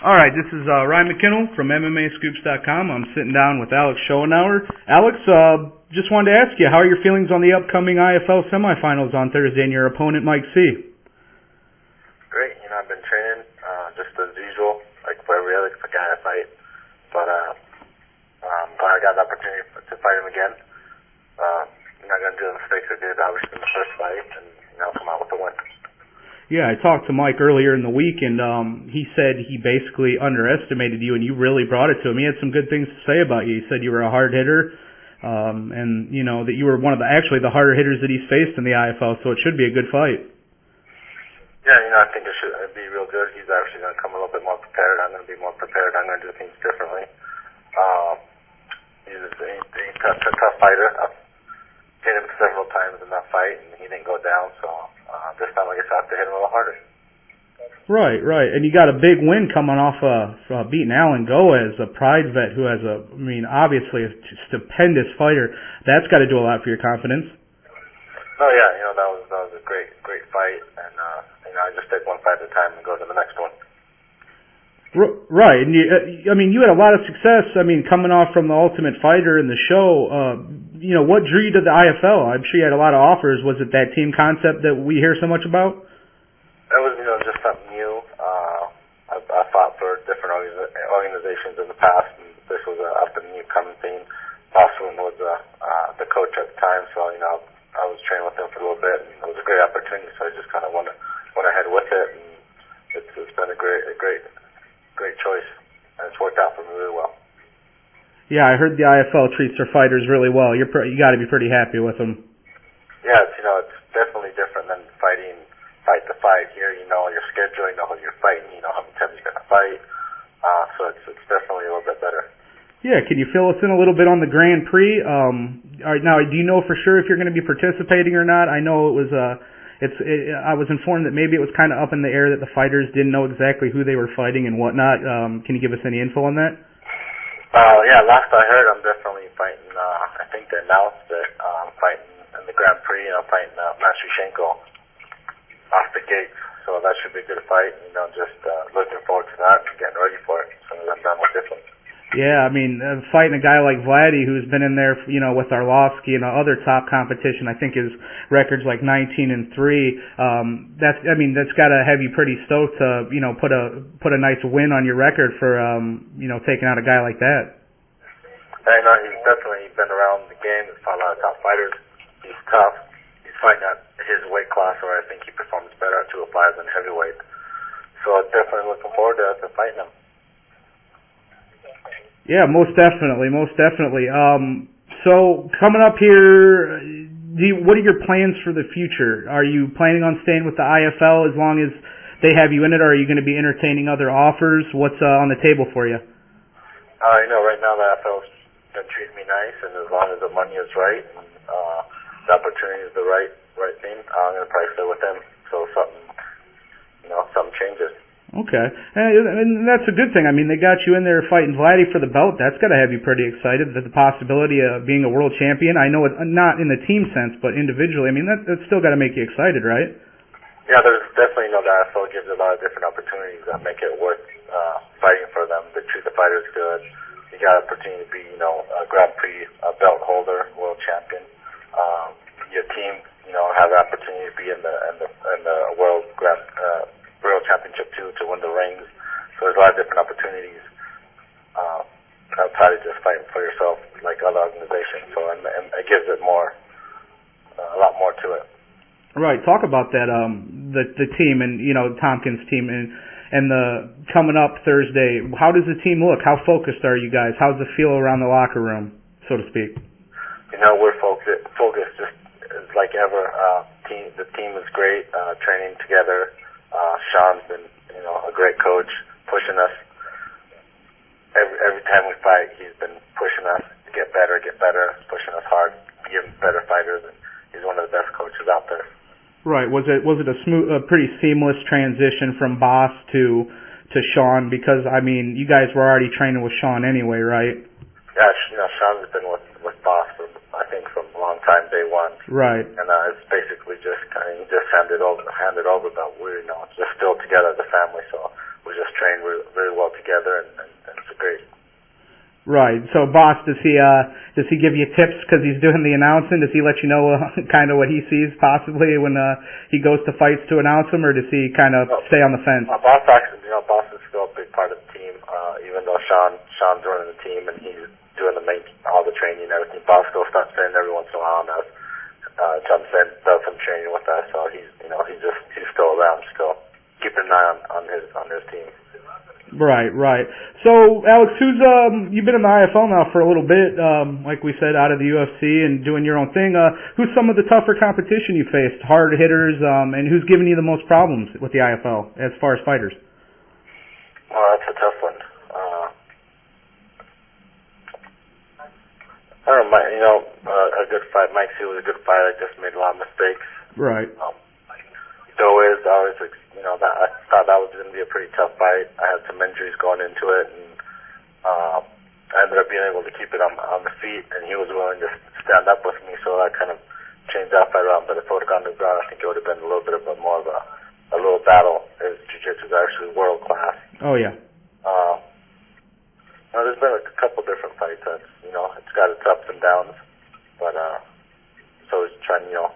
All right, this is Ryan McKinnell from MMAscoops.com. I'm sitting down with Alex Schoenauer. Alex, just wanted to ask you, how are your feelings on the upcoming IFL semifinals on Thursday and your opponent, Mike C? Great. I've been training just as usual, like for every other guy I fight. But I'm glad I got the opportunity to fight him again. I'm not going to do the mistakes I did, obviously, in the first fight, and come out with a win. Yeah, I talked to Mike earlier in the week, and he said he basically underestimated you, and you really brought it to him. He had some good things to say about you. He said you were a hard hitter, and that you were one of the harder hitters that he's faced in the IFL. So it should be a good fight. Yeah, I think it'd be real good. He's actually going to come a little bit more prepared. I'm going to be more prepared. I'm going to do things differently. He's a tough fighter. I've hit him several times in that fight, and he didn't go down. So this time I guess I have to hit him a little harder. Right. And you got a big win coming off beating Alan Goez, a Pride vet who has obviously a stupendous fighter. That's got to do a lot for your confidence. Oh yeah, that was a great fight, and I just take one fight at a time and go to the next one. Right, and you had a lot of success. Coming off from the Ultimate Fighter and the show, what drew you to the IFL? I'm sure you had a lot of offers. Was it that team concept that we hear so much about? That was, just something new. I fought for different organizations in the past, and this was up and new coming thing. Boston was the coach at the time, so I was training with him for a little bit, and it was a great opportunity. So I just kind of went ahead with it, and it's been a great choice, and it's worked out for me really well. Yeah, I heard the IFL treats their fighters really well. You got to be pretty happy with them. Yeah, it's definitely different than fight to fight. Here, your schedule, who you're fighting, how many times you're gonna fight. So it's definitely a little bit better. Yeah, can you fill us in a little bit on the Grand Prix? Now, do you know for sure if you're going to be participating or not? I know it was I was informed that maybe it was kind of up in the air that the fighters didn't know exactly who they were fighting and whatnot. Can you give us any info on that? Yeah, last I heard, I'm definitely fighting. I think they announced that I'm fighting in the Grand Prix. Fighting Mastrushenko off the gate. So that should be a good fight. Just looking forward to that and getting ready for it as soon as I'm done with this one. Yeah, fighting a guy like Vladdy, who's been in there, with Arlovsky and other top competition. I think his record's like 19-3. That's got to have you pretty stoked to, put a nice win on your record for, taking out a guy like that. He's definitely been around the game. He's fought a lot of top fighters. He's tough. He's fighting at his weight class, where I think he performs better at 205 than heavyweight. So definitely looking forward to fighting him. Yeah, most definitely. So coming up here, what are your plans for the future? Are you planning on staying with the IFL as long as they have you in it, or are you going to be entertaining other offers? What's on the table for you? Right now the IFL's been treating me nice, and as long as the money is right and the opportunity is the right thing, I'm going to probably stay with them. So something changes. Okay, and that's a good thing. They got you in there fighting Vladdy for the belt. That's got to have you pretty excited. The possibility of being a world champion. I know it's not in the team sense, but individually. That's still got to make you excited, right? Yeah, there's definitely the IFL gives a lot of different opportunities that make it worth fighting for them. They treat the fighters good. You got an opportunity to be, a Grand Prix belt holder, world champion. Your team, have the opportunity to be in the world championship too, to win the rings. So there's a lot of different opportunities outside of just fighting for yourself, like other organizations. So and it gives it a lot more to it. Right. Talk about that. The team and Tompkins' team and the coming up Thursday. How does the team look? How focused are you guys? How's it feel around the locker room, so to speak? We're focused just like ever. The team is great. Training together. Sean's been, a great coach, pushing us. Every time we fight, he's been pushing us to get better, pushing us hard, be even better fighters. And he's one of the best coaches out there. Right. Was it a pretty seamless transition from Boss to Sean? Because you guys were already training with Sean anyway, right? Yeah, Sean's been with Boss from a long time, day one. Right. And it's basically just handed over, but we're just still together as a family. So we just train very well together, and it's great. Right. So, boss, does he give you tips because he's doing the announcing? Does he let you know kind of what he sees possibly when he goes to fights to announce them, or does he kind of stay on the fence? Boss actually, boss is still a big part of the team. Even though Sean's running the team and he's doing all the training and everything, boss still steps in every once in a while and jumps in, does some training with us. So he's still around, still keeping an eye on his team. Right. So, Alex, you've been in the IFL now for a little bit, like we said, out of the UFC and doing your own thing. Who's some of the tougher competition you faced, hard hitters, and who's giving you the most problems with the IFL as far as fighters? Well, that's a tough one. I don't know, a good fight. Mike C was a good fighter. Just made a lot of mistakes. Right. I thought that was going to be a pretty tough fight. I had some injuries going into it, and I ended up being able to keep it on the feet, and he was willing to stand up with me, so that kind of changed that fight around. But if it would have gone to the ground, I think it would have been a little bit of more of a little battle. His jiu-jitsu is actually world class. Oh, yeah. There's been a couple different fights. It's got its ups and downs, but so it's trying to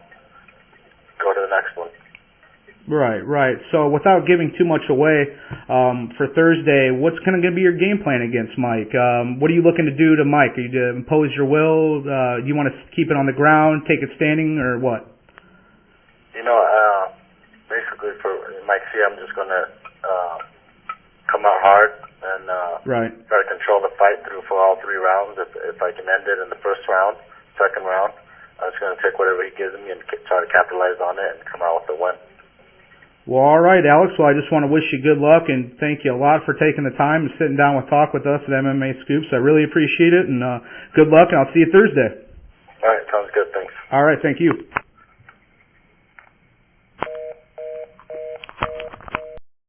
go to the next one. Right. So without giving too much away, for Thursday, what's kind of going to be your game plan against Mike? What are you looking to do to Mike? Are you to impose your will? Do you want to keep it on the ground, take it standing, or what? Basically for Mike C, I'm just going to come out hard and try to control the fight for all 3 rounds. If I can end it in the first round, second round, I'm just going to take whatever he gives me and try to capitalize on it and come out with a win. Well, all right, Alex. Well, I just want to wish you good luck and thank you a lot for taking the time and sitting down with talk with us at MMA Scoops. I really appreciate it, and good luck, and I'll see you Thursday. All right, sounds good. Thanks. All right, thank you.